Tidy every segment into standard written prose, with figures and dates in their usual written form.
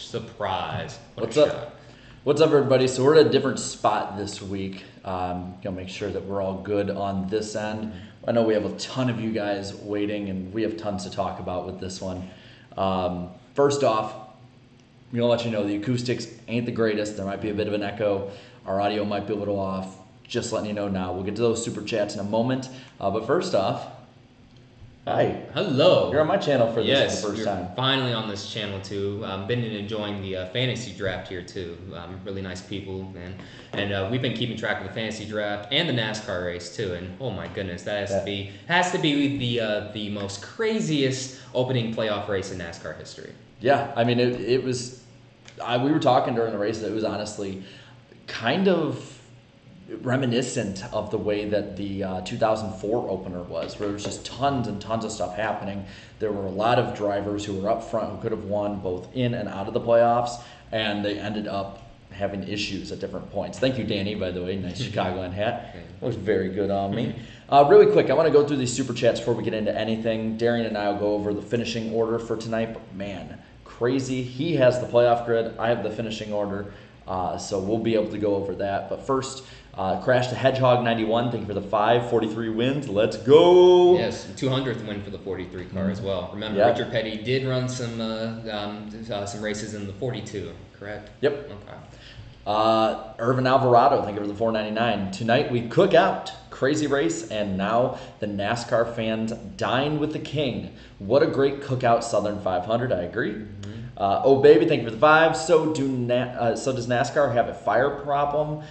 Surprise. What's up? What's up, everybody? So we're at a different spot this week. Gonna make sure that we're all good on this end. I know we have a ton of you guys waiting, and we have tons to talk about with this one. First off, I'm gonna let you know the acoustics ain't the greatest. There might be a bit of an echo. Our audio might be a little off. Just letting you know now. We'll get to those super chats in a moment. But first off, hi. Hello. You're on my channel for this for the first time. Finally on this channel too. Been enjoying the fantasy draft here too. Really nice people, man. And we've been keeping track of the fantasy draft and the NASCAR race too. And oh my goodness, that has to be the most craziest opening playoff race in NASCAR history. Yeah, I mean it was. We were talking during the race that it was honestly kind of reminiscent of the way that the 2004 opener was, where there was just tons and tons of stuff happening. There were a lot of drivers who were up front who could have won both in and out of the playoffs, and they ended up having issues at different points. Thank you, Danny, by the way. Nice Chicagoland hat. It was very good on me. Really quick, I want to go through these super chats before we get into anything. Darian and I will go over the finishing order for tonight, but man, crazy. He has the playoff grid. I have the finishing order. So we'll be able to go over that. But first, Crash the Hedgehog 91, thank you for the 543 wins. Let's go. Yes, 200th win for the 43 car as well. Remember, yep. Richard Petty did run some races in the 42, correct? Yep. Okay. Irvin Alvarado, thank you for the 499. Tonight we cook out. Crazy race, and now the NASCAR fans dine with the king. What a great cookout, Southern 500. I agree. Mm-hmm. Oh baby, thank you for the 5. So does NASCAR have a fire problem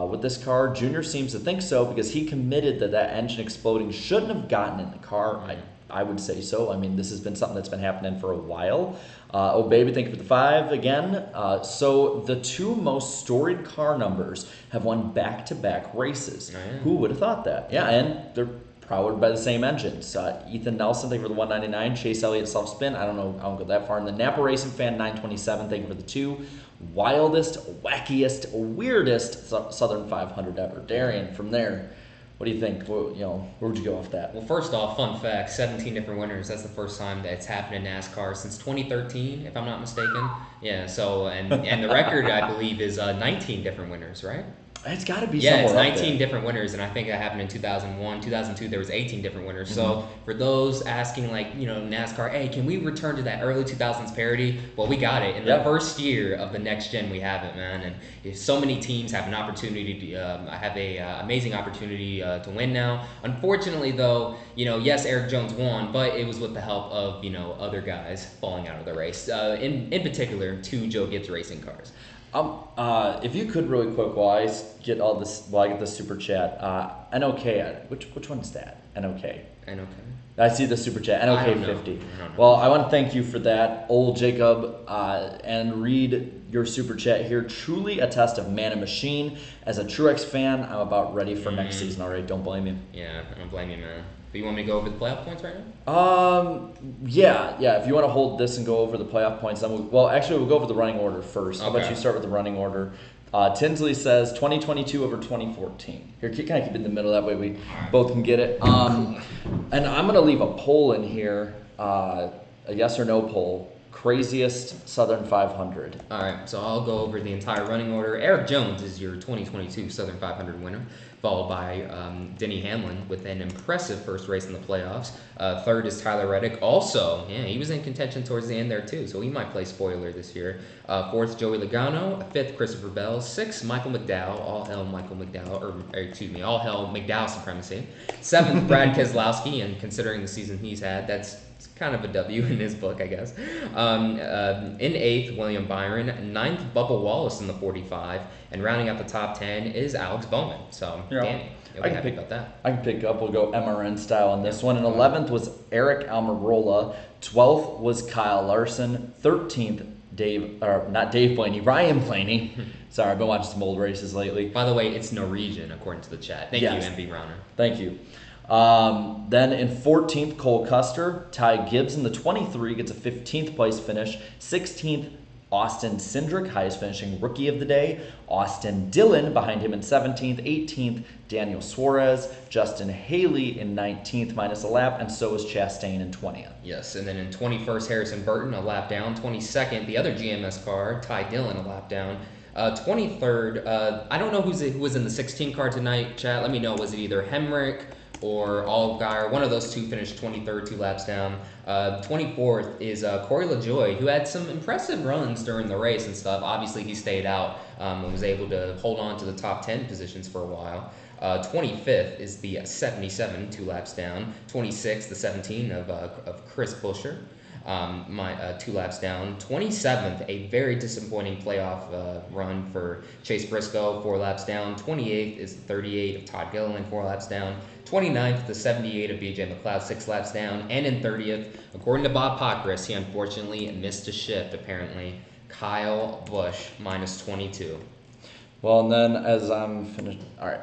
with this car? Junior seems to think so because he committed that engine exploding shouldn't have gotten in the car. I would say so. I mean, this has been something that's been happening for a while. Oh baby, thank you for the 5 again. So the two most storied car numbers have won back-to-back races. Oh, yeah. Who would have thought that? Yeah, and they're powered by the same engines. Ethan Nelson, thank you for the 199. Chase Elliott self-spin. I don't know. I won't go that far. And the Napa Racing Fan 927, thank you for the 2. Wildest, wackiest, weirdest Southern 500 ever. Darian, from there, what do you think? Where would you go off that? Well, first off, fun fact, 17 different winners. That's the first time that it's happened in NASCAR since 2013, if I'm not mistaken. Yeah, so, and the record, I believe, is 19 different winners, right? It's got to be somewhere. Yeah, it's 19 different winners, and I think that happened in 2001, 2002. There was 18 different winners. Mm-hmm. So for those asking, NASCAR, hey, can we return to that early 2000s parity? Well, we got it in the first year of the next gen. We have it, man, and if so many teams have an opportunity to have a amazing opportunity to win now. Unfortunately, though, yes, Eric Jones won, but it was with the help of other guys falling out of the race. In particular, 2 Joe Gibbs racing cars. If you could really quick while I get the super chat, NOK, which one is that? NOK. I see the super chat, NOK 50. Well, I want to thank you for that, old Jacob, and read your super chat here. Truly a test of man and machine. As a Truex fan, I'm about ready for next season already. Don't blame me. Yeah, I don't blame you, man. But you want me to go over the playoff points right now? Yeah. If you want to hold this and go over the playoff points, then we'll go over the running order first. How about you start with the running order? Tinsley says 2022 over 2014. Here, kind of keep it in the middle. That way we both can get it. And I'm going to leave a poll in here, a yes or no poll. Craziest Southern 500. All right, so I'll go over the entire running order. Eric Jones is your 2022 Southern 500 winner, followed by Denny Hamlin with an impressive first race in the playoffs. Third is Tyler Reddick. Also, he was in contention towards the end there too, so he might play spoiler this year. Fourth, Joey Logano. Fifth, Christopher Bell. Sixth, Michael McDowell. All hell Michael McDowell, all hell McDowell supremacy. Seventh, Brad Keselowski, and considering the season he's had, that's kind of a W in his book, I guess. In eighth, William Byron. Ninth, Bubba Wallace in the 45. And rounding out the top 10 is Alex Bowman. So, Danny, you'll be happy about that. I can pick up. We'll go MRN style on this one. And 11th was Eric Almirola. 12th was Kyle Larson. 13th, Ryan Blaney. Sorry, I've been watching some old races lately. By the way, it's Norwegian, according to the chat. Thank you, MV Rauner. Thank you. Then in 14th, Cole Custer. Ty Gibbs in the 23 gets a 15th place finish. 16th, Austin Cindric, highest finishing rookie of the day. Austin Dillon behind him in 17th. 18th, Daniel Suarez. Justin Haley in 19th minus a lap, and so is Chastain in 20th. Yes, and then in 21st, Harrison Burton, a lap down. 22nd, the other GMS car, Ty Dillon, a lap down. 23rd, I don't know who was in the 16 car tonight, chat. Let me know. Was it either Hemrick or Allgaier? One of those two finished 23rd, 2 laps down. 24th is Corey LaJoie, who had some impressive runs during the race and stuff. Obviously, he stayed out and was able to hold on to the top 10 positions for a while. 25th is the 77, 2 laps down. 26th, the 17 of Chris Buescher. 2 laps down. 27th, a very disappointing playoff run for Chase Briscoe, 4 laps down. 28th is the 38 of Todd Gilliland, 4 laps down. 29th, the 78 of BJ McLeod, 6 laps down. And in 30th, according to Bob Pockris, he unfortunately missed a shift, apparently, Kyle Busch, minus 22. Well, and then as I'm finished, all right.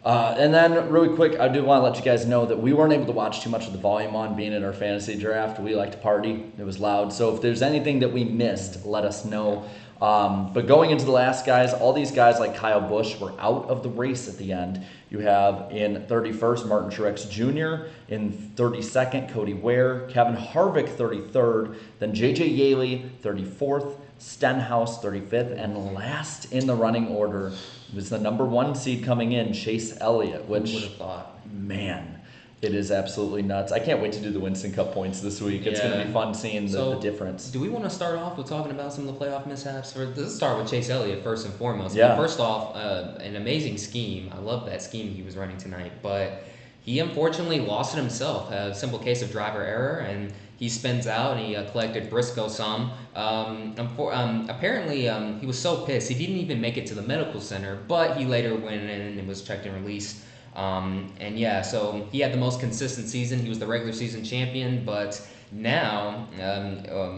And then really quick, I do want to let you guys know that we weren't able to watch too much of the volume on being in our fantasy draft. We like to party. It was loud. So if there's anything that we missed, let us know. But going into the last guys, all these guys like Kyle Busch were out of the race at the end. You have in 31st, Martin Truex Jr., in 32nd, Cody Ware, Kevin Harvick 33rd, then J.J. Yaley 34th, Stenhouse 35th, and last in the running order was the number 1 seed coming in, Chase Elliott, which, who would have thought? Man, it is absolutely nuts. I can't wait to do the Winston Cup points this week. It's going to be fun seeing the difference. Do we want to start off with talking about some of the playoff mishaps? Let's start with Chase Elliott first and foremost. Yeah. First off, an amazing scheme. I love that scheme he was running tonight, but he unfortunately lost it himself. A simple case of driver error, and he spins out, and he collected Briscoe some. Apparently, he was so pissed, he didn't even make it to the medical center, but he later went in and was checked and released. So he had the most consistent season. He was the regular season champion, but now,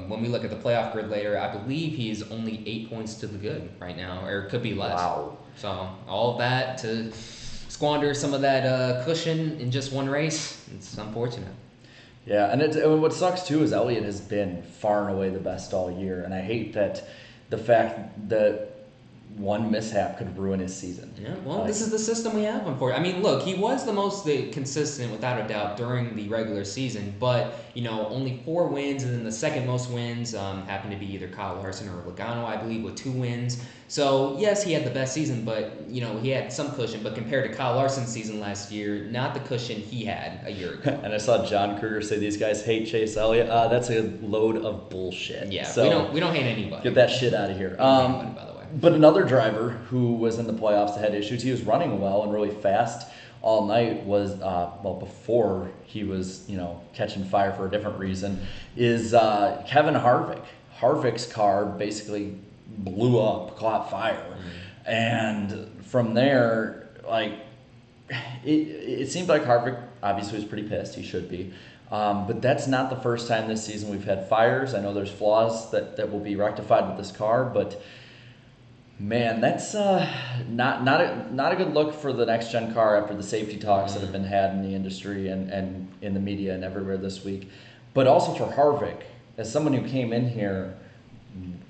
when we look at the playoff grid later, I believe he's only 8 points to the good right now, or it could be less. Wow. So all of that to squander some of that cushion in just one race, it's unfortunate. Yeah, and what sucks too is Elliott has been far and away the best all year, and I hate that the fact that one mishap could ruin his season. Yeah, well, this is the system we have, unfortunately. I mean, look, he was the most consistent, without a doubt, during the regular season, but, only 4 wins, and then the second most wins happened to be either Kyle Larson or Logano, I believe, with 2 wins. So, yes, he had the best season, but, he had some cushion, but compared to Kyle Larson's season last year, not the cushion he had a year ago. And I saw John Kruger say these guys hate Chase Elliott. That's a load of bullshit. Yeah, so we don't hate anybody. Get that shit out of here. We don't hate anybody, by the way. But another driver who was in the playoffs that had issues, he was running well and really fast all night, was, before he was, catching fire for a different reason, is Kevin Harvick. Harvick's car basically blew up, caught fire. Mm-hmm. And from there, it seemed like Harvick obviously was pretty pissed. He should be. But that's not the first time this season we've had fires. I know there's flaws that will be rectified with this car, but man, that's not a good look for the next gen car after the safety talks that have been had in the industry and in the media and everywhere this week. But also for Harvick, as someone who came in here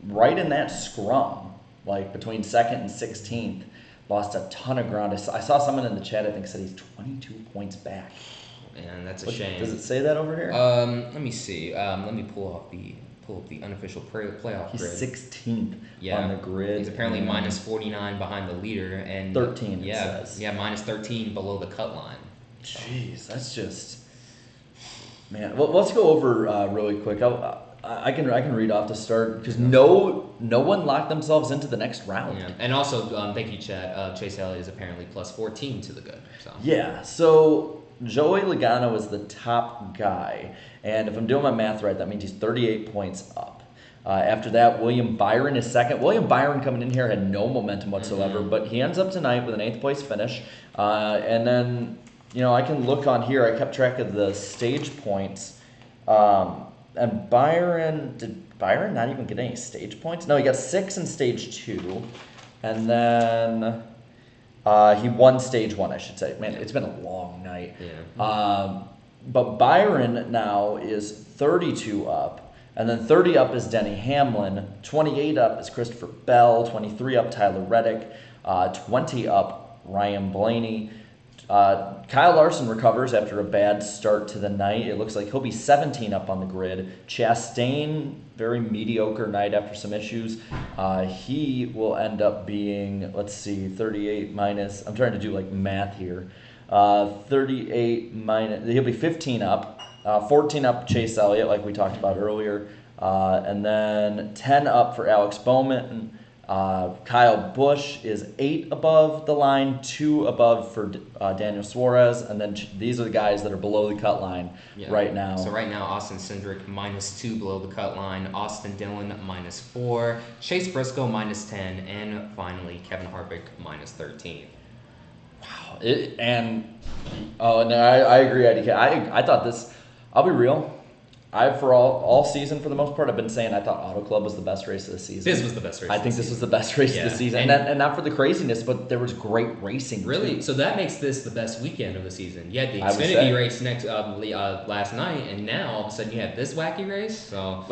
right in that scrum, between 2nd and 16th, lost a ton of ground. I saw someone in the chat, I think, said he's 22 points back. Man, that's a shame. Does it say that over here? Let me see. Let me pull up the unofficial playoff grid. He's 16th on the grid. He's apparently minus 49 behind the leader, and 13. It says. Yeah, minus 13 below the cut line. Jeez, that's just, man. Well, let's go over really quick. I can read off the start because no one locked themselves into the next round. Yeah. And also, thank you, Chad. Chase Elliott is apparently plus 14 to the good. So. Yeah. So Joey Logano is the top guy, and if I'm doing my math right, that means he's 38 points up. After that, William Byron is second. William Byron coming in here had no momentum whatsoever, but he ends up tonight with an 8th place finish. And then, I can look on here. I kept track of the stage points. And did Byron not even get any stage points? No, he got 6 in stage 2. And then he won stage 1, I should say. Man, it's been a long night. Yeah. But Byron now is 32 up. And then 30 up is Denny Hamlin. 28 up is Christopher Bell. 23 up, Tyler Reddick. 20 up, Ryan Blaney. Kyle Larson recovers after a bad start to the night. It looks like he'll be 17 up on the grid. Chastain, very mediocre night after some issues. He will end up being, 38 minus, I'm trying to do like math here. 38 minus, he'll be 15 up. 14 up, Chase Elliott, like we talked about earlier. And then 10 up for Alex Bowman. Kyle Busch is 8 above the line, 2 above for Daniel Suarez, and then these are the guys that are below the cut line right now. So right now, Austin Cindric -2 below the cut line, Austin Dillon -4, Chase Briscoe -10, and finally Kevin Harvick -13. Wow. I agree, IDK. I thought this, I'll be real, for all season, for the most part, I've been saying I thought Auto Club was the best race of the season. This was the best race. I think this was the best race of the season, and not for the craziness, but there was great racing. Really, too. so that makes this the best weekend of the season. You had the Xfinity race last night, and now all of a sudden you have this wacky race. So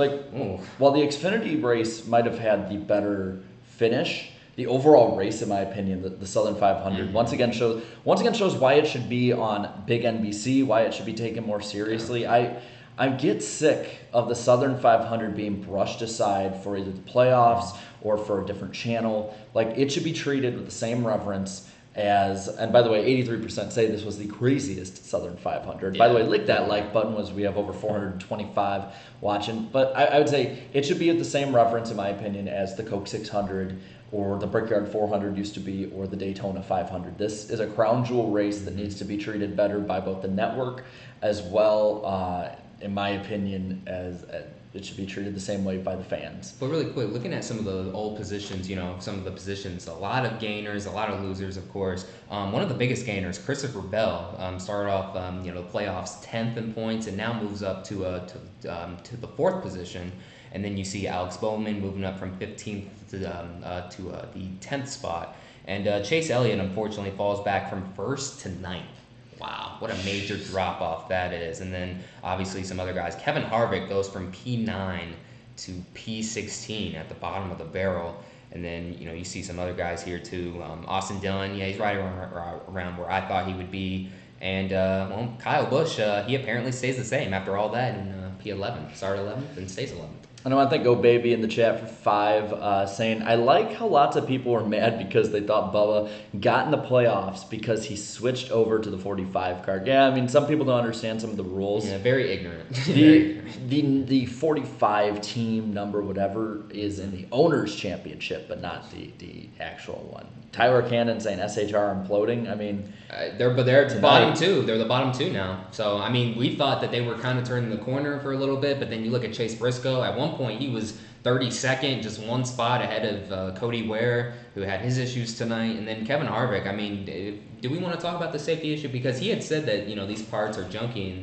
while the Xfinity race might have had the better finish, the overall race, in my opinion, the Southern 500 once again shows why it should be on big NBC, why it should be taken more seriously. I get sick of the Southern 500 being brushed aside for either the playoffs or for a different channel. Like, it should be treated with the same reverence as, and by the way, 83% say this was the craziest Southern 500. Yeah. By the way, lick that like button, we have over 425 watching. But I would say it should be with the same reverence, in my opinion, as the Coke 600 or the Brickyard 400 used to be, or the Daytona 500. This is a crown jewel race that needs to be treated better by both the network as well, in my opinion, as it should be treated the same way by the fans. But really quick, looking at some of the old positions, some of the positions, a lot of gainers, a lot of losers, of course. One of the biggest gainers, Christopher Bell, started off, the playoffs 10th in points, and now moves up to the 4th position. And then you see Alex Bowman moving up from 15th to the 10th spot. And Chase Elliott, unfortunately, falls back from 1st to 9th. Wow, what a major drop-off that is. And then, obviously, some other guys. Kevin Harvick goes from P9 to P16 at the bottom of the barrel. And then, you see some other guys here, too. Austin Dillon, he's right around where I thought he would be. And, Kyle Busch, he apparently stays the same after all that in P11. Started 11th and stays 11th. And I want to thank Go Baby in the chat for 5, saying, I like how lots of people were mad because they thought Bubba got in the playoffs because he switched over to the 45 car. Yeah, I mean, some people don't understand some of the rules. Yeah, very ignorant. The 45 team number, whatever, is in the Owners' Championship, but not the actual one. Tyler Cannon saying SHR imploding. I mean, they're bottom 2. They're the bottom 2 now. So I mean, we thought that they were kind of turning the corner for a little bit, but then you look at Chase Briscoe. At one point, he was 32nd, just one spot ahead of Cody Ware, who had his issues tonight, and then Kevin Harvick. I mean, do we want to talk about the safety issue? Because he had said that these parts are junky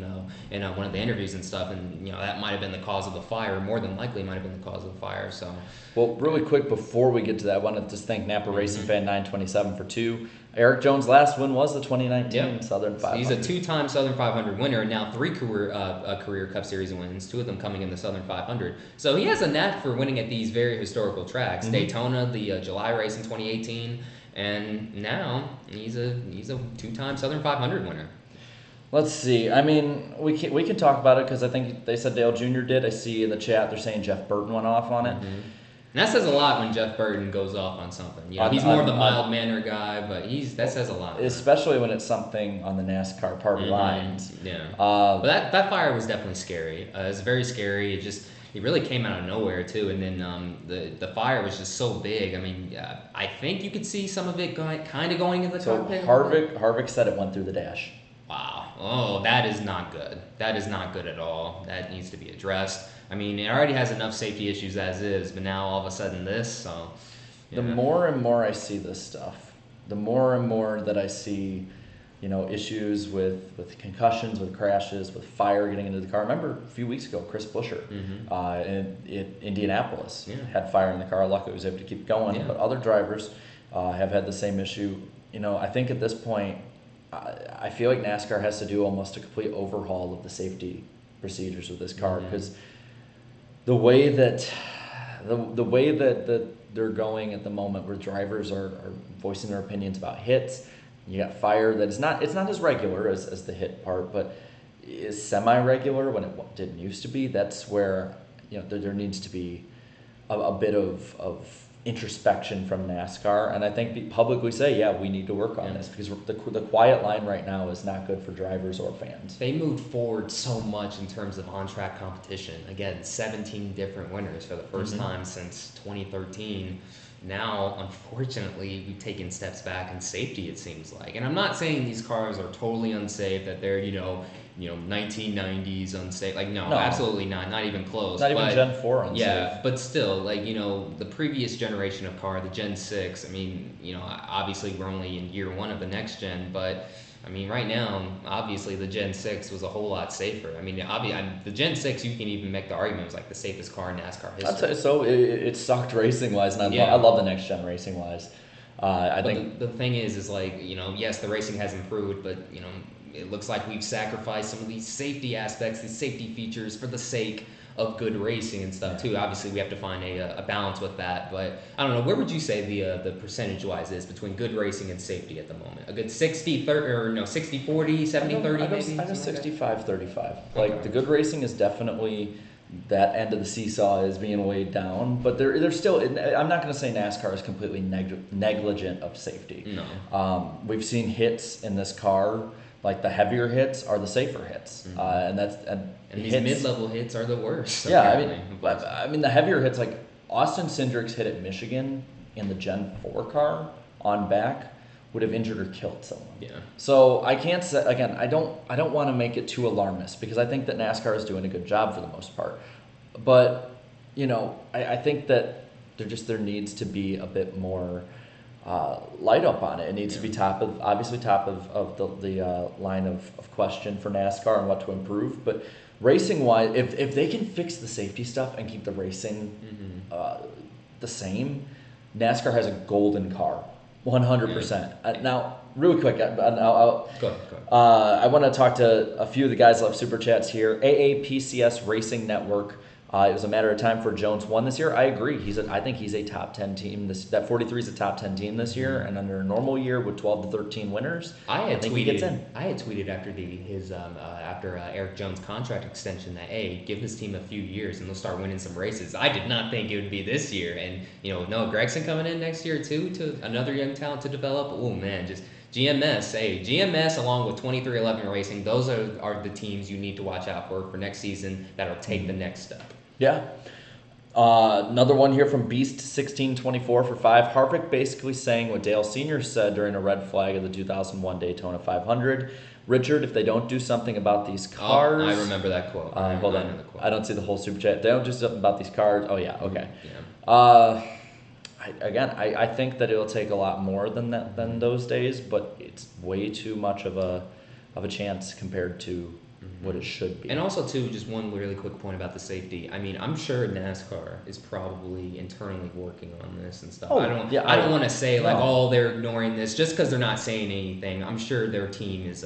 in one of the interviews and stuff, and that might have been the cause of the fire. More than likely, might have been the cause of the fire. So, well, really quick before we get to that, I want to just thank Napa Racing Fan 927 for 2. Eric Jones' last win was the 2019 Southern 500. He's a 2-time Southern 500 winner, and now 3 career Cup Series wins, 2 of them coming in the Southern 500. So he has a knack for winning at these very historical tracks. Daytona, the July race in 2018, and now he's a 2-time Southern 500 winner. Let's see. I mean, we can talk about it because I think they said Dale Jr. did. I see in the chat they're saying Jeff Burton went off on it. And that says a lot when Jeff Burton goes off on something. He's more of the mild-mannered guy, but that says a lot. Especially when it's something on the NASCAR party lines. Yeah. But that fire was definitely scary. It was very scary. It really came out of nowhere, too. And then the fire was just so big. I mean, I think you could see some of it kind of going into the cockpit. Harvick said it went through the dash. Wow. Oh, that is not good. That is not good at all. That needs to be addressed. I mean, it already has enough safety issues as is, but now all of a sudden this, so... The more and more I see this stuff, the more and more that I see, issues with concussions, with crashes, with fire getting into the car. Remember a few weeks ago, Chris Buescher in Indianapolis had fire in the car. Luckily, he was able to keep going, but other drivers have had the same issue. I think at this point, I feel like NASCAR has to do almost a complete overhaul of the safety procedures with this car because the way that the way that they're going at the moment, where drivers are voicing their opinions about hits. You got fire that is not, it's not as regular as the hit part, but is semi-regular when it didn't used to be. That's where, you know, there needs to be a bit of introspection from NASCAR, and I think publicly say, yeah, we need to work on this, because the quiet line right now is not good for drivers or fans. They moved forward so much in terms of on-track competition. Again, 17 different winners for the first time since 2013. Now, unfortunately, we've taken steps back in safety, it seems like. And I'm not saying these cars are totally unsafe, that they're, 1990s unsafe. Like, no, absolutely not even close. Not even Gen 4 unsafe. Yeah, but still, like, the previous generation of car, the Gen 6, I mean, obviously we're only in year one of the next gen, but I mean, right now, obviously the Gen 6 was a whole lot safer. I mean, the Gen 6, you can even make the argument, was like the safest car in NASCAR history. I'd say so. It sucked racing-wise, and I love the next gen racing-wise. I think the thing is like, yes, the racing has improved, but, it looks like we've sacrificed some of these safety aspects, these safety features, for the sake of good racing and stuff too. Obviously, we have to find a balance with that. But I don't know, where would you say the percentage-wise is between good racing and safety at the moment? A good 60-30, or no, 60-40, 70-30 maybe? I know 65-35. Like, the good racing is definitely, that end of the seesaw is being weighed down, but there's still, I'm not going to say NASCAR is completely negligent of safety. No. We've seen hits in this car. Like, the heavier hits are the safer hits, and these mid-level hits are the worst. Yeah, I mean the heavier hits, like Austin Cindric's hit at Michigan in the Gen 4 car on back would have injured or killed someone. Yeah. So I can't say, again, I don't want to make it too alarmist, because I think that NASCAR is doing a good job for the most part, but I think that there needs to be a bit more light up on it. It needs to be top of the line of question for NASCAR and what to improve. But racing wise, if they can fix the safety stuff and keep the racing the same, NASCAR has a golden car, 100%. Now, really quick, go ahead. I want to talk to a few of the guys that left super chats here. AAPCS Racing Network. It was a matter of time for Jones won this year. I agree. I think he's a top 10 team. That 43 is a top 10 team this year, and under a normal year with 12 to 13 winners, I think he gets in. I had tweeted after Eric Jones' contract extension that, hey, give this team a few years and they'll start winning some races. I did not think it would be this year, and Noah Gragson coming in next year too, to another young talent to develop. Oh man, just GMS along with 2311 Racing, those are the teams you need to watch out for next season that'll take the next step. Yeah. Another one here from Beast1624 for 5. Harvick basically saying what Dale Sr. said during a red flag of the 2001 Daytona 500. Richard, if they don't do something about these cars... I remember that quote. Hold on. I don't see the whole super chat. They don't do something about these cars. Oh, yeah. Okay. Yeah. I think that it'll take a lot more than those days, but it's way too much of a chance compared to what it should be. And also, too, just one really quick point about the safety. I mean, I'm sure NASCAR is probably internally working on this and stuff. I don't want to say they're ignoring this just because they're not saying anything. I'm sure their team is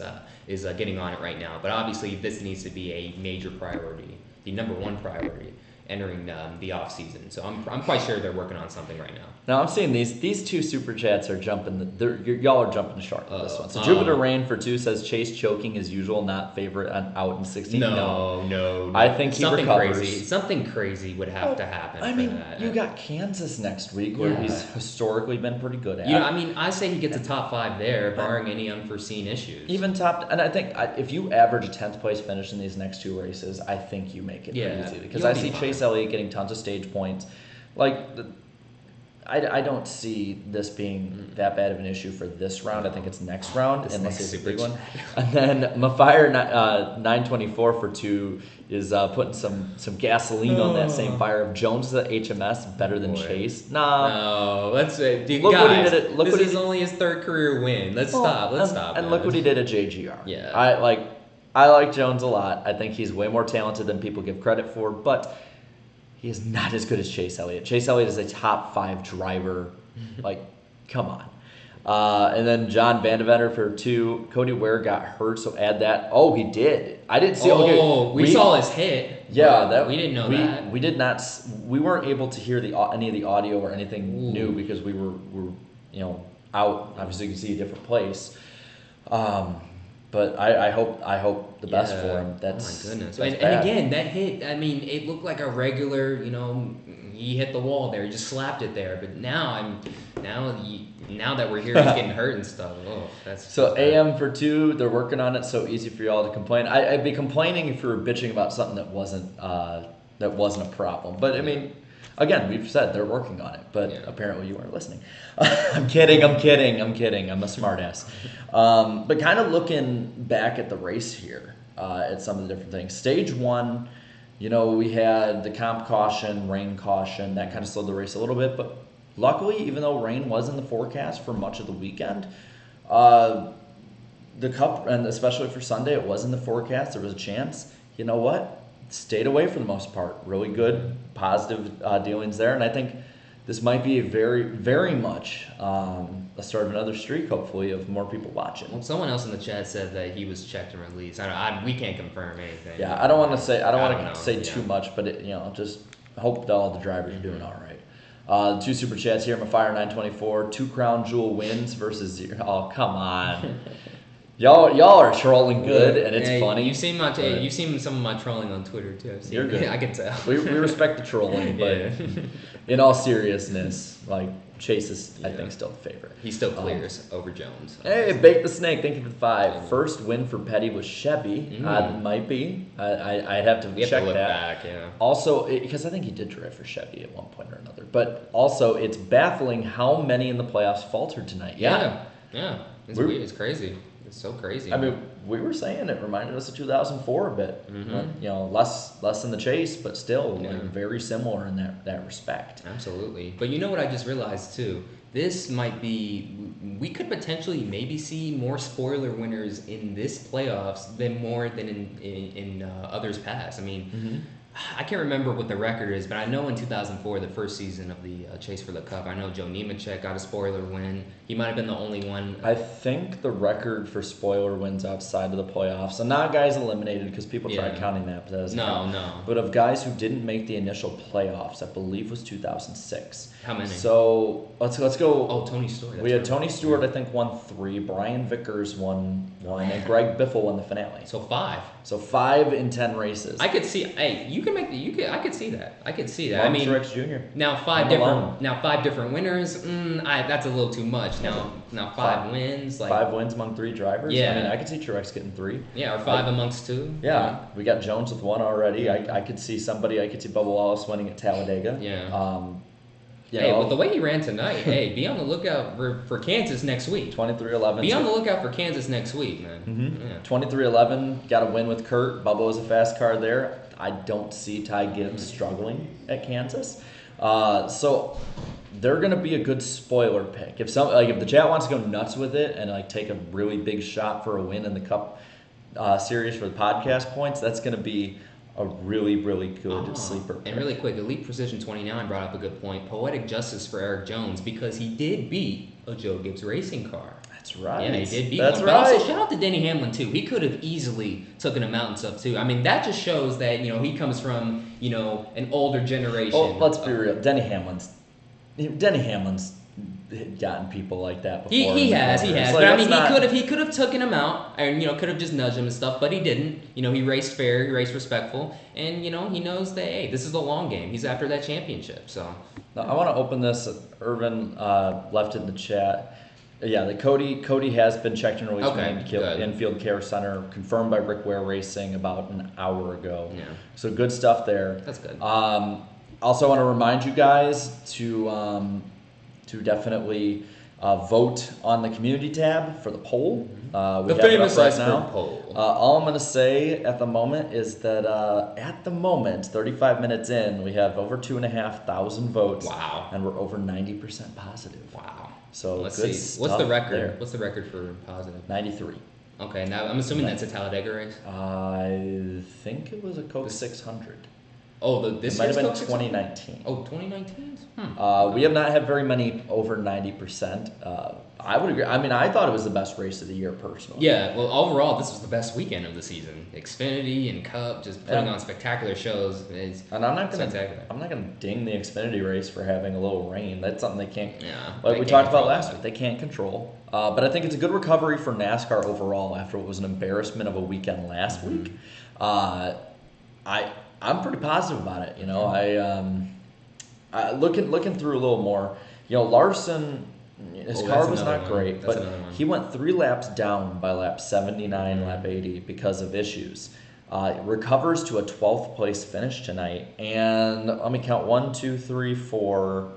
getting on it right now. But obviously, this needs to be a major priority, the number one priority entering the off season. So I'm quite sure they're working on something right now. Now I'm seeing these two super chats are jumping. Y'all are jumping the shark with this one. So Jupiter Rain for 2 says Chase choking as usual, not favorite out in 16. No. I think he recovers. Something crazy would have to happen. I mean, you got Kansas next week, where he's historically been pretty good at. I mean, I say he gets a top 5 there, barring any unforeseen issues. Even top, and I think if you average a 10th place finish in these next 2 races, I think you make it pretty easy, because I see Chase Elliott getting tons of stage points. I don't see this being that bad of an issue for this round. I think it's next round, unless it's a big one. And then Mafire 924 for 2 is putting some gasoline on that same fire of Jones at HMS better than Chase. No, let's look guys, what he did. This is only his 3rd career win. Let's stop. And look what he did at JGR. Yeah, I like Jones a lot. I think he's way more talented than people give credit for, but he is not as good as Chase Elliott. Chase Elliott is a top 5 driver. Come on. And then John Vandeventer for 2. Cody Ware got hurt, so add that. Oh, he did. I didn't see. Oh, we saw his hit. Yeah, we didn't know that. We did not. We weren't able to hear any of the audio or anything new because we were out. Obviously, you can see a different place. But I hope the best for him. That's, oh my goodness. That's and again, that hit, I mean, it looked like a regular, he hit the wall there. He just slapped it there. But now that we're here, he's getting hurt and stuff. Oh, that's so AM for 2. They're working on it. So easy for y'all to complain. I'd be complaining if we were bitching about something that wasn't a problem. But I mean, again, we've said they're working on it. But apparently you weren't listening. I'm kidding. I'm a smartass. But kind of looking back at the race here, at some of the different things. Stage 1, we had the comp caution, rain caution, that kind of slowed the race a little bit. But luckily, even though rain was in the forecast for much of the weekend, the Cup, and especially for Sunday, it was in the forecast. There was a chance. You know what? Stayed away for the most part. Really good, positive dealings there. And I think this might be a very, very much a start of another streak, hopefully, of more people watching. Well, someone else in the chat said that he was checked and released. We can't confirm anything. Yeah, I don't want to say too much, but just hope that all the drivers are doing all right. 2 super chats here. Mafire 924. 2 crown jewel wins versus 0. Oh, come on. Y'all are trolling good, and it's funny. You've seen some of my trolling on Twitter too. You're good. I can tell. We respect the trolling, but in all seriousness, Chase is, I think, still the favorite. He still clears over Jones. Hey, Bake the Snake, thank you for the 5. First win for Petty was Chevy. Might be. I'd have to check look that. Back, yeah. Also, because I think he did drive for Chevy at one point or another. But also, it's baffling how many in the playoffs faltered tonight. Yeah. It's weird. It's crazy. It's so crazy. I mean, we were saying it reminded us of 2004 a bit. Less in the chase, but still very similar in that respect. Absolutely. But you know what I just realized too? This might be, we could potentially maybe see more spoiler winners in this playoffs than in others past. I mean, I can't remember what the record is, but I know in 2004, the first season of the Chase for the Cup, I know Joe Nemechek got a spoiler win. He might have been the only one. I think the record for spoiler wins outside of the playoffs, and not guys eliminated because people tried counting that, but that doesn't count. No. But of guys who didn't make the initial playoffs, I believe was 2006. How many? So let's go. Oh, Tony Stewart. We had Tony Stewart, I think, won 3. Brian Vickers won 1, and Greg Biffle won the finale. So 5. So 5 in 10 races. I could see. Hey, I could see that. Mark I mean, Truex Jr. Now 5 different winners. That's a little too much. Now 5 wins. 5 wins among 3 drivers. Yeah. I mean, I could see Truex getting 3. Yeah, or 5 amongst 2. Yeah, we got Jones with 1 already. I could see Bubba Wallace winning at Talladega. Yeah. With the way he ran tonight, be on the lookout for Kansas next week. 23-11. Be on the lookout for Kansas next week, man. Mm-hmm. Yeah. 23-11, got a win with Kurt. Bubba was a fast car there. I don't see Ty Gibbs struggling at Kansas. So they're going to be a good spoiler pick. If the chat wants to go nuts with it and take a really big shot for a win in the Cup Series for the podcast points, that's going to be a really, really good sleeper pick. And really quick, Elite Precision 29 brought up a good point. Poetic justice for Eric Jones because he did beat a Joe Gibbs racing car. That's right. Yeah, he did beat one. But also, shout out to Denny Hamlin, too. He could have easily taken him out and stuff, too. I mean, that just shows that, he comes from, an older generation. Oh, let's be real. Denny Hamlin's gotten people like that before. He has. But I mean, he could have taken him out and could have just nudged him and stuff, but he didn't. He raced fair, he raced respectful, and he knows that this is the long game. He's after that championship. So now, I want to open this. Irvin left it in the chat. Yeah, the Cody has been checked and released from Infield Care Center, confirmed by Rick Ware Racing about an hour ago. Yeah. So good stuff there. That's good. Also, want to remind you guys to definitely vote on the community tab for the poll. The famous Iceberg poll. All I'm going to say at the moment is that 35 minutes in, we have over 2,500 votes. Wow. And we're over 90% positive. Wow. So let's good see. What's the record? There. What's the record for positive? 93. Okay, now I'm assuming that's a Talladega race. I think it was a Coke 600. Oh, It this might have year's been Coke 2019. Oh, 2019? We have not had very many over 90%. I would agree. I mean, I thought it was the best race of the year personally. Yeah, well, overall, this was the best weekend of the season. Xfinity and Cup just putting on spectacular shows. It's And I'm not gonna ding the Xfinity race for having a little rain. That's something they can't. Yeah, Like we talked about last week, they can't control. But I think it's a good recovery for NASCAR overall after what was an embarrassment of a weekend last week. I'm pretty positive about it. You know, I looking through a little more. You know, Larson, his car was not great, but he went 3 laps down by lap 79, lap 80 because of issues. Recovers to a 12th place finish tonight, and let me count 1, 2, 3, 4,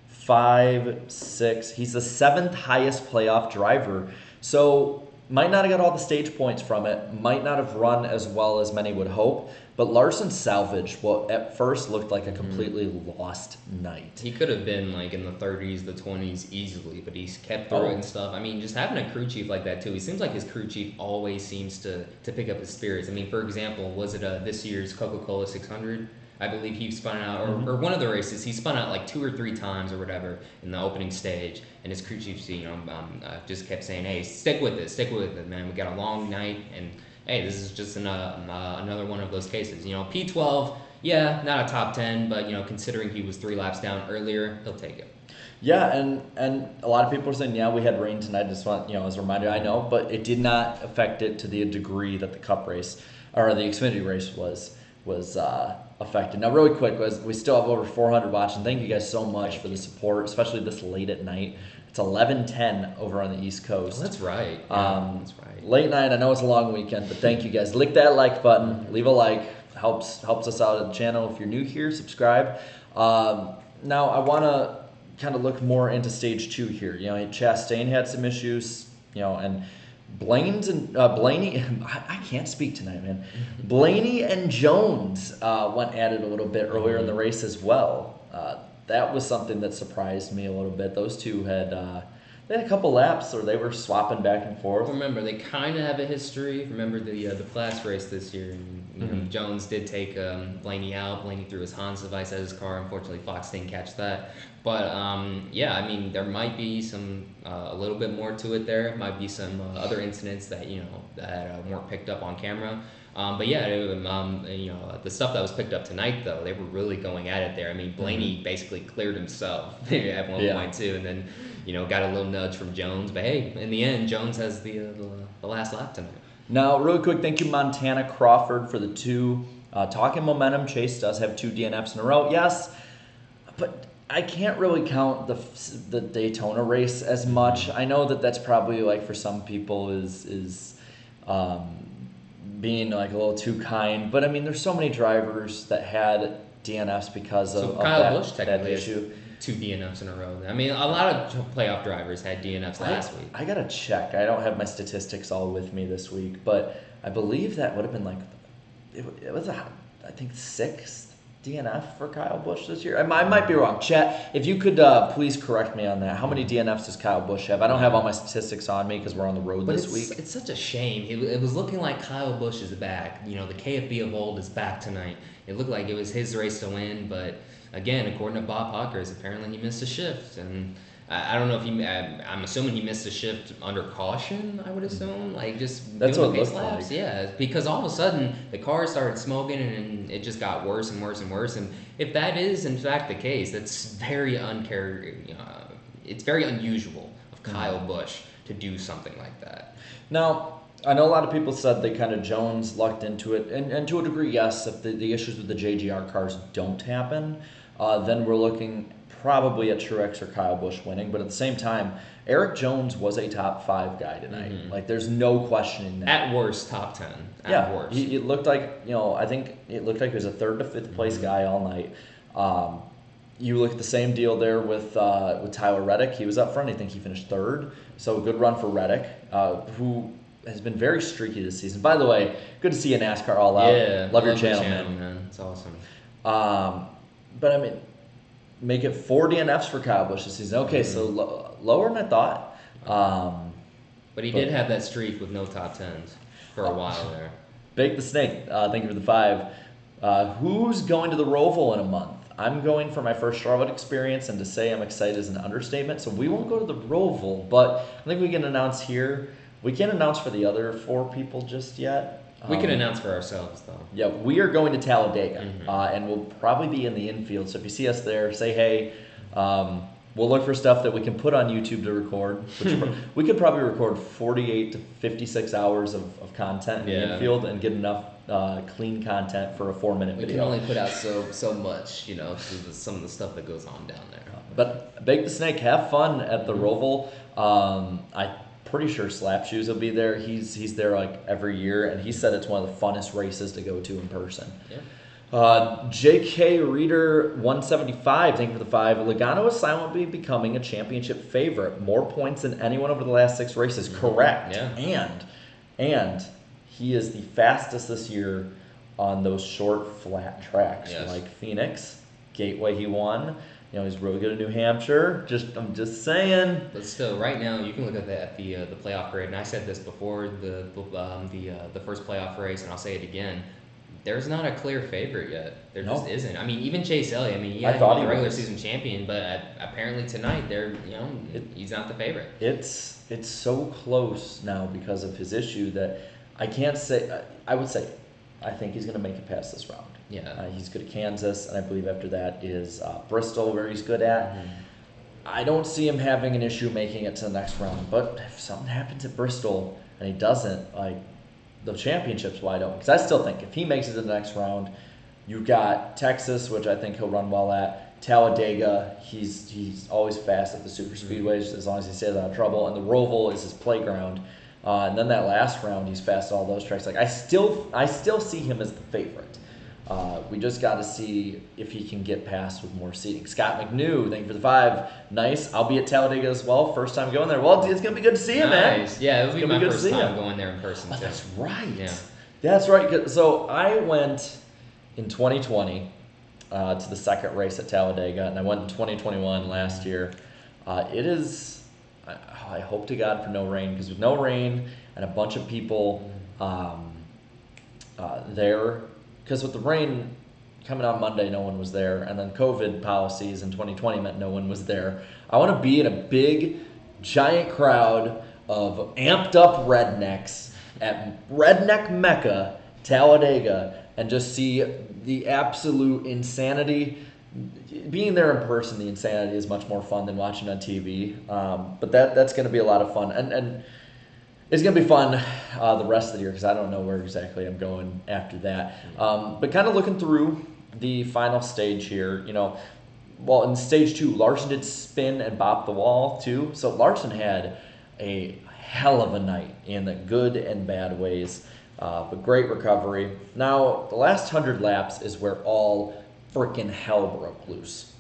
5, 6. He's the 7th highest playoff driver. So might not have got all the stage points from it, might not have run as well as many would hope, but Larson salvaged what at first looked like a completely lost night. He could have been like in the 30s, the 20s easily, but he's kept through it and stuff. I mean, just having a crew chief like that too. He seems like his crew chief always seems to pick up his spirits. I mean, for example, was it this year's Coca-Cola 600? I believe he spun out, or one of the races, he spun out like 2 or 3 times or whatever in the opening stage, and his crew chief, just kept saying, "Hey, stick with it, man. We got a long night, and hey, this is just another one of those cases. You know, P12, yeah, not a top 10, but you know, considering he was 3 laps down earlier, he'll take it." Yeah, and a lot of people are saying, yeah, we had rain tonight. Just want, you know, as a reminder, I know, but it did not affect it to the degree that the Cup race or the Xfinity race was affected. Now, really quick, we still have over 400 watching. Thank you guys so much for the support, especially this late at night. It's 11:10 over on the East Coast. Oh, that's right. That's right. Late night. I know it's a long weekend, but thank you guys. Lick that like button. Leave a like. Helps us out at the channel. If you're new here, subscribe. Now, I want to kind of look more into stage 2 here. You know, Chastain had some issues. You know, and Blaney, I can't speak tonight, man. Blaney and Jones went at it a little bit earlier in the race as well. That was something that surprised me a little bit. Those two they had a couple laps where they were swapping back and forth. Remember, they kind of have a history. Remember the Platts race this year. And, you know, Jones did take Blaney out. Blaney threw his Hans device at his car. Unfortunately, Fox didn't catch that. But yeah, I mean, there might be some a little bit more to it there. Might be some other incidents that that weren't picked up on camera. But yeah, the stuff that was picked up tonight, though, they were really going at it there. I mean, Blaney basically cleared himself at one point too, and then got a little nudge from Jones. But hey, in the end, Jones has the last lap tonight. Now, really quick, thank you, Montana Crawford, for the 2. Talking momentum, Chase does have 2 DNFs in a row. Yes, but I can't really count the Daytona race as much. I know that's probably like for some people is being like a little too kind, but I mean, there's so many drivers that had DNFs because of Kyle Busch that issue. 2 DNFs in a row. I mean, a lot of playoff drivers had DNFs last week. I gotta check. I don't have my statistics all with me this week, but I believe that would have been like it was I think 6th DNF for Kyle Busch this year. I might be wrong. Chat, if you could please correct me on that. How many DNFs does Kyle Busch have? I don't have all my statistics on me because we're on the road this week. It's such a shame. It was looking like Kyle Busch is back. You know, the KFB of old is back tonight. It looked like it was his race to win, but again, according to Bob Hawkers, apparently he missed a shift, and I don't know if I'm assuming he missed a shift under caution. I would assume, like just that's doing what the it pace looked laps. like. Yeah, because all of a sudden the car started smoking, and it just got worse and worse and worse. And if that is in fact the case, that's very it's very unusual of Kyle Busch to do something like that. Now, I know a lot of people said they kind of Jones lucked into it, and to a degree, yes. If the issues with the JGR cars don't happen, then we're looking probably at Truex or Kyle Busch winning. But at the same time, Eric Jones was a top 5 guy tonight. Like, there's no questioning that. At worst, top 10. At worst. It looked like, I think it looked like he was a 3rd to 5th place guy all night. You look at the same deal there with Tyler Reddick. He was up front. I think he finished 3rd. So a good run for Reddick, who has been very streaky this season. By the way, good to see you NASCAR All Out. Yeah, love your channel, man. It's awesome. But I mean, make it 4 DNFs for Kyle Busch this season. Okay, so lower than I thought. But he did have that streak with no top 10s for a while there. Bake the Snake, thank you for the 5. Who's going to the Roval in a month? I'm going for my first Charlotte experience, and to say I'm excited is an understatement. So we won't go to the Roval, but I think we can announce here. We can't announce for the other 4 people just yet. We can announce for ourselves, though. Yeah, we are going to Talladega, and we'll probably be in the infield. So if you see us there, say hey. We'll look for stuff that we can put on YouTube to record. We could probably record 48 to 56 hours of content in the infield and get enough clean content for a 4-minute video. We can only put out so much, through some of the stuff that goes on down there. But Bake the Snake, have fun at the Roval. I'm pretty sure Slap Shoes will be there. He's there like every year, and he said it's one of the funnest races to go to in person. Yeah. JK Reader 175, thank you for the 5. Logano is silently becoming a championship favorite. More points than anyone over the last 6 races. Correct. Yeah. And he is the fastest this year on those short, flat tracks like Phoenix, Gateway. He won. He's really good at New Hampshire. I'm just saying. But still, right now you can look at the playoff grade, and I said this before the first playoff race, and I'll say it again. There's not a clear favorite yet. There just isn't. I mean, even Chase Elliott. I mean, he was the regular season champion, but apparently tonight, he's not the favorite. It's so close now because of his issue that I can't say. I would say, I think he's going to make it past this round. Yeah. He's good at Kansas, and I believe after that is Bristol, where he's good at. I don't see him having an issue making it to the next round. But if something happens at Bristol and he doesn't, the championship's wide open. Because I still think if he makes it to the next round, you've got Texas, which I think he'll run well at. Talladega, he's always fast at the super speedways as long as he stays out of trouble. And the Roval is his playground. And then that last round, he's fast at all those tracks. I still see him as the favorite. We just got to see if he can get past with more seating. Scott McNew, thank you for the 5. Nice. I'll be at Talladega as well. First time going there. Well, it's going to be good to see him, man. Yeah, it'll be my first time going there in person, too. That's right. Yeah. That's right. So I went in 2020 to the second race at Talladega, and I went in 2021 last year. It is, I hope to God for no rain, because with no rain and a bunch of people there, because with the rain coming on Monday, no one was there, and then COVID policies in 2020 meant no one was there. I want to be in a big, giant crowd of amped up rednecks at Redneck Mecca, Talladega, and just see the absolute insanity. Being there in person, the insanity is much more fun than watching on TV. But that's going to be a lot of fun. And it's going to be fun the rest of the year because I don't know where exactly I'm going after that. But kind of looking through the final stage here, well, in stage 2, Larson did spin and bop the wall too. So Larson had a hell of a night in the good and bad ways, but great recovery. Now, the last 100 laps is where all freaking hell broke loose.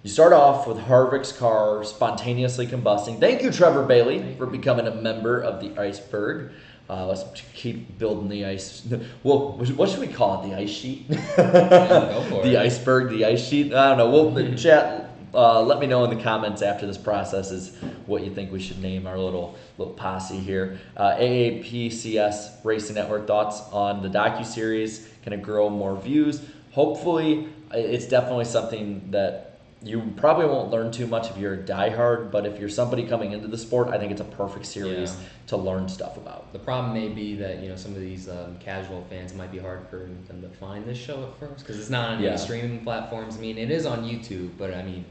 You start off with Harvick's car spontaneously combusting. Thank you, Trevor Bailey, for becoming a member of the Iceberg. Let's keep building the ice. Well, what should we call it? The ice sheet? Go for the it. Iceberg, the ice sheet? I don't know. We'll chat. Let me know in the comments after this process is what you think we should name our little posse here. AAPCS Racing Network thoughts on the docuseries. Can it grow more views? Hopefully, it's definitely something that you probably won't learn too much if you're a diehard, but if you're somebody coming into the sport, I think it's a perfect series to learn stuff about. The problem may be that some of these casual fans, it might be hard for them to find this show at first because it's not on any streaming platforms. I mean, it is on YouTube, but I mean,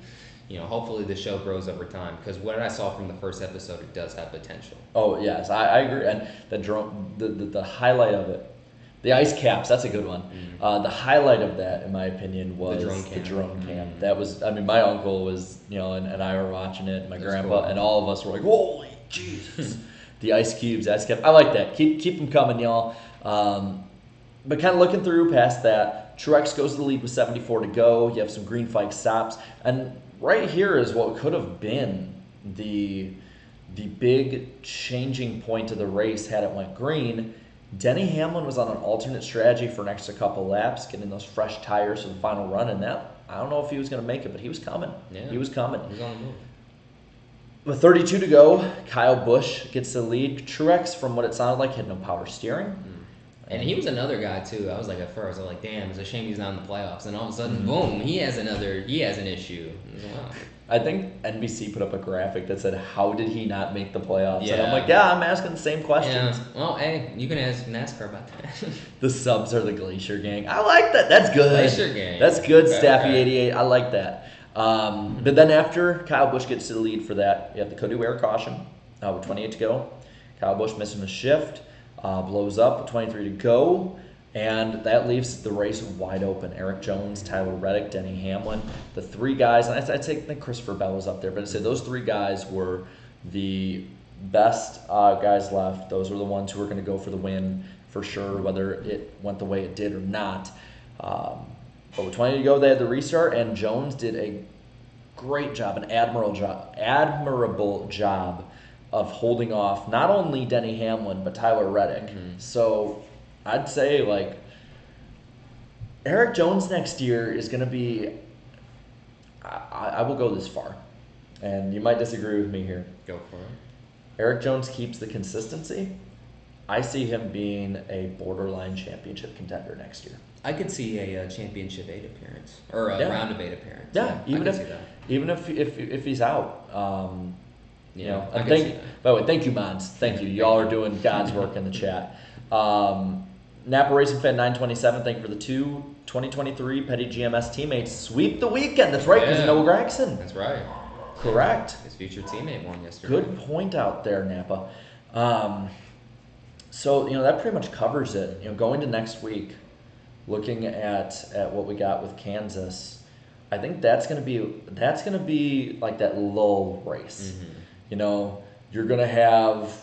hopefully the show grows over time because what I saw from the first episode, it does have potential. Oh yes, I agree, and the highlight of it. The ice caps, that's a good one. The highlight of that, in my opinion, was the drone cam. That was, my uncle was, and I were watching it, my grandpa, and all of us were like, holy Jesus. The ice cubes, ice cap. I like that. Keep them coming, y'all. But kind of looking through past that, Truex goes to the lead with 74 to go. You have some green flag stops. And right here is what could have been the big changing point of the race had it went green. Denny Hamlin was on an alternate strategy for an extra couple laps, getting those fresh tires for the final run, and that, I don't know if he was going to make it, but he was coming. Yeah. He was coming. He was on the move. With 32 to go, Kyle Busch gets the lead. Truex, from what it sounded like, had no power steering. And he was another guy too. I was like, at first, I was like, damn, it's a shame he's not in the playoffs. And all of a sudden, boom, he has an issue. Wow. I think NBC put up a graphic that said, "How did he not make the playoffs?" Yeah. And I'm like, "Yeah, I'm asking the same questions." Yeah. Well, hey, you can ask NASCAR about that. The subs are the Glacier Gang. I like that. That's good. Glacier Gang. That's good, Okay, Staffy okay. 88. I like that. But then after Kyle Busch gets to the lead for that, you have the Cody Ware caution with 28 to go. Kyle Busch missing a shift, blows up with 23 to go. And that leaves the race wide open. Eric Jones, Tyler Reddick, Denny Hamlin, the three guys. And I think Christopher Bell was up there, but I said those three guys were the best guys left. Those were the ones who were going to go for the win for sure, whether it went the way it did or not. But with 20 to go, they had the restart, and Jones did a great job, an admirable job of holding off not only Denny Hamlin but Tyler Reddick. So I'd say, like, Eric Jones next year is going to be, I will go this far, and you might disagree with me here. Go for it. Eric Jones keeps the consistency. I see him being a borderline championship contender next year. I could see a championship 8 appearance or a round of 8 appearance. Yeah, I could see that. even if he's out. You know, I and could see that. by the way, thank you, Mons. Thank you. Y'all are doing God's work in the chat. Napa Racing Fan 927, thank you for the 2023 Petty GMS teammates. Sweep the weekend. That's right, because Noah Gregson. That's right. Correct. His future teammate won yesterday. Good point out there, Napa. So, that pretty much covers it. Going to next week, looking at what we got with Kansas, I think that's gonna be like that lull race. You're gonna have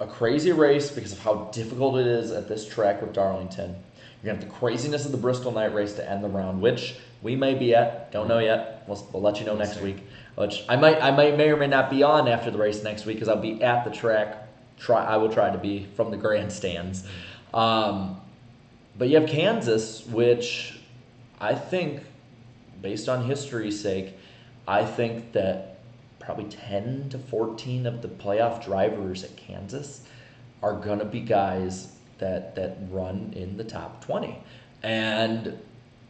a crazy race because of how difficult it is at this track with Darlington. You're gonna have the craziness of the Bristol night race to end the round, which we may be at. Don't know yet. We'll let you know next week. Which I may or may not be on after the race next week because I'll be at the track. I will try to be from the grandstands. But you have Kansas, which I think, based on history's sake, I think that probably 10 to 14 of the playoff drivers at Kansas are going to be guys that run in the top 20. And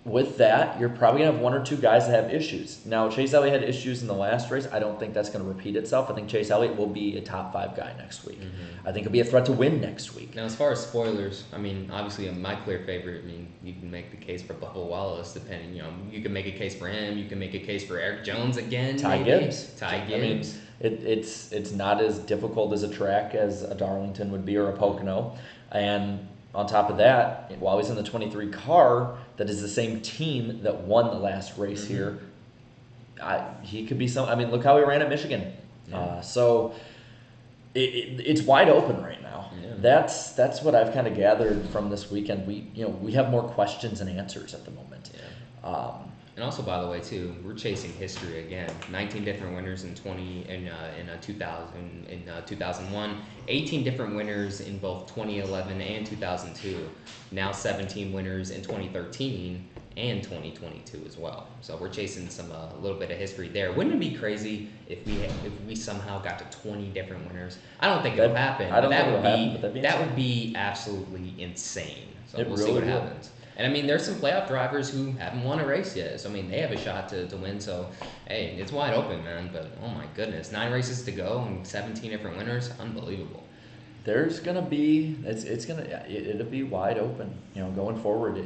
with that, you're probably going to have one or two guys that have issues. Now, Chase Elliott had issues in the last race. I don't think that's going to repeat itself. I think Chase Elliott will be a top 5 guy next week. I think he'll be a threat to win next week. Now, as far as spoilers, obviously my clear favorite, you can make the case for Bubba Wallace, depending, you can make a case for him. You can make a case for Eric Jones again. Ty Gibbs. Ty Gibbs. It's not as difficult as a track as a Darlington would be or a Pocono. And on top of that, while he's in the 23 car, that is the same team that won the last race here. He could be look how he ran at Michigan. So it's wide open right now. That's what I've kind of gathered from this weekend. We have more questions and answers at the moment. And also, by the way, too, we're chasing history again. 19 different winners in 2001. 18 different winners in both 2011 and 2002. Now 17 winners in 2013 and 2022 as well. So we're chasing a little bit of history there. Wouldn't it be crazy if we somehow got to 20 different winners? I don't think it'll happen. I don't think it'll happen, but that would be absolutely insane. So we'll really see what will. happens. And there's some playoff drivers who haven't won a race yet. So they have a shot to win. So hey, it's wide open, man. But oh my goodness, 9 races to go and 17 different winners, unbelievable. There's gonna be it'll be wide open. Going forward,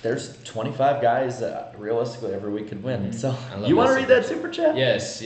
there's 25 guys that realistically every week could win. So you want to read that super chat? Yes.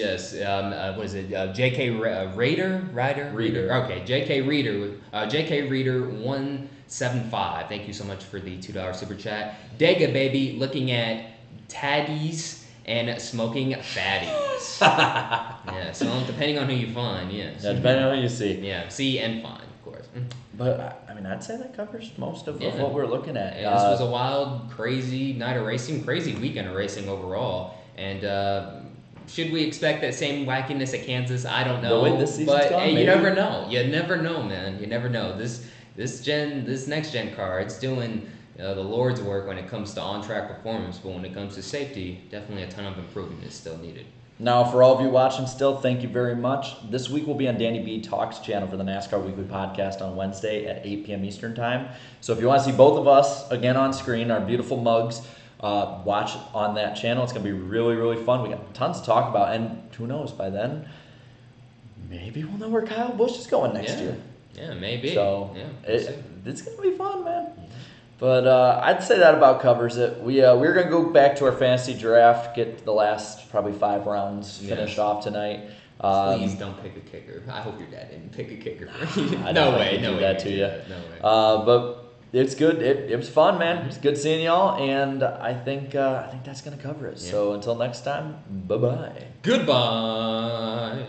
What is it? J.K. Reader. Okay, J.K. Reader 175. Thank you so much for the $2 super chat. Dega baby, looking at taddies and smoking fatties. Yeah. So depending on who you find, yes. Yeah, depending on who you see. Yeah. See and find, of course. But I'd say that covers most of what we're looking at. This was a wild, crazy night of racing, crazy weekend of racing overall. And should we expect that same wackiness at Kansas? I don't know. The way this season's but gone, hey, maybe. you never know. You never know, man. You never know. This next gen car, it's doing the Lord's work when it comes to on-track performance, but when it comes to safety, definitely a ton of improvement is still needed. Now, for all of you watching still, thank you very much. This week we'll be on Danny B Talks channel for the NASCAR Weekly Podcast on Wednesday at 8 p.m. Eastern Time. So if you want to see both of us again on screen, our beautiful mugs, watch on that channel. It's going to be really, really fun. We got tons to talk about, and who knows, by then, maybe we'll know where Kyle Busch is going next year. Yeah, maybe. So yeah, it's going to be fun, man. But I'd say that about covers it. We're going to go back to our fantasy draft, get the last probably 5 rounds finished off tonight. Please don't pick a kicker. I hope your dad didn't pick a kicker. No way. Do that to you. No way. But it's good. It was fun, man. It's good seeing y'all, and I think that's going to cover it. Yeah. So until next time, bye-bye. Goodbye.